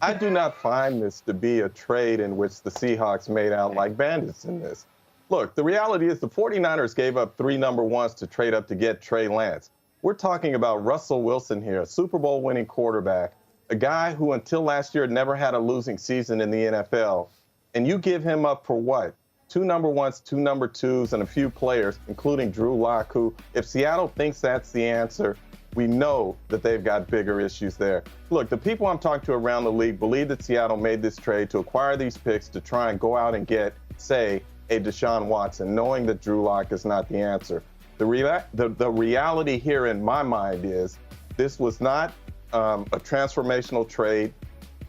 I do not find this to be a trade in which the Seahawks made out like bandits in this. Look, the reality is the 49ers gave up 3 number ones to trade up to get Trey Lance. We're talking about Russell Wilson here, a Super Bowl winning quarterback, a guy who until last year never had a losing season in the NFL. And you give him up for what? 2 number ones, 2 number twos, and a few players, including Drew Lock, who, if Seattle thinks that's the answer, we know that they've got bigger issues there. Look, the people I'm talking to around the league believe that Seattle made this trade to acquire these picks to try and go out and get, say, a Deshaun Watson, knowing that Drew Lock is not the answer. The reality here in my mind is this was not a transformational trade.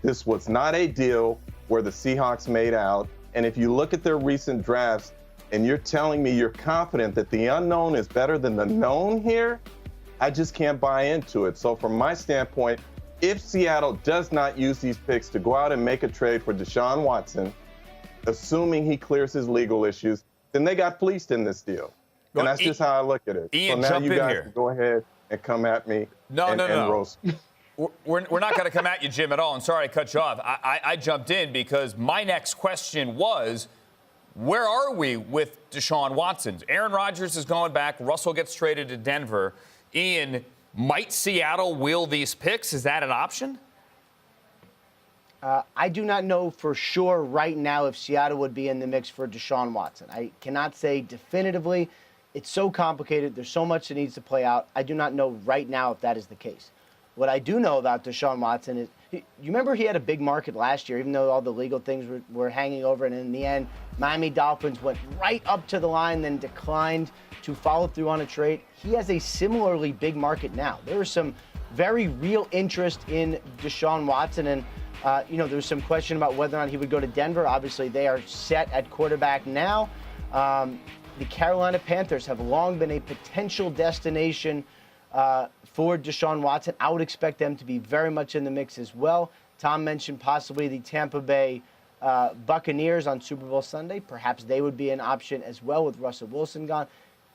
This was not a deal where the Seahawks made out. And if you look at their recent drafts and you're telling me you're confident that the unknown is better than the known here, I just can't buy into it. So from my standpoint, if Seattle does not use these picks to go out and make a trade for Deshaun Watson, assuming he clears his legal issues, then they got fleeced in this deal. And that's just how I look at it. Ian, so now jump you in guys here. can go ahead and come at me and roast me. We're not going to come at you, Jim, at all. I'm sorry I cut you off. I jumped in because my next question was, where are we with Deshaun Watson? Aaron Rodgers is going back. Russell gets traded to Denver. Ian, might Seattle wheel these picks? Is that an option? I do not know for sure right now if Seattle would be in the mix for Deshaun Watson. I cannot say definitively. It's so complicated. There's so much that needs to play out. I do not know right now if that is the case. What I do know about Deshaun Watson is, you remember he had a big market last year, even though all the legal things were hanging over. And in the end, Miami Dolphins went right up to the line, then declined to follow through on a trade. He has a similarly big market now. There is some very real interest in Deshaun Watson. And, there was some question about whether or not he would go to Denver. Obviously, they are set at quarterback now. The Carolina Panthers have long been a potential destination for Deshaun Watson. I would expect them to be very much in the mix as well. Tom mentioned possibly the Tampa Bay Buccaneers on Super Bowl Sunday. Perhaps they would be an option as well with Russell Wilson gone.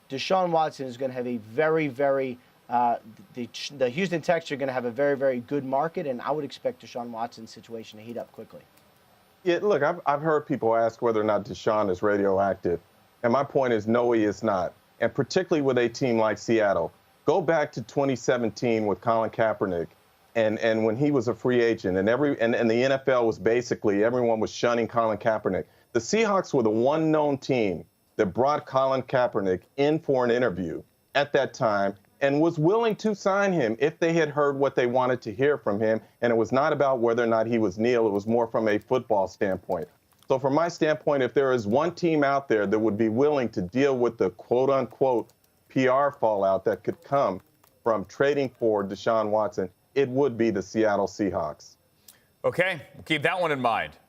Deshaun Watson is going to have a very, very the Houston Texans are going to have a very, very good market, and I would expect Deshaun Watson's situation to heat up quickly. Yeah, look, I've heard people ask whether or not Deshaun is radioactive. And my point is, no, he is not. And particularly with a team like Seattle. Go back to 2017 with Colin Kaepernick and when he was a free agent and the NFL was basically, everyone was shunning Colin Kaepernick. The Seahawks were the one known team that brought Colin Kaepernick in for an interview at that time and was willing to sign him if they had heard what they wanted to hear from him. And it was not about whether or not he was Neil. It was more from a football standpoint. So from my standpoint, if there is one team out there that would be willing to deal with the quote-unquote PR fallout that could come from trading for Deshaun Watson, it would be the Seattle Seahawks. Okay, we'll keep that one in mind.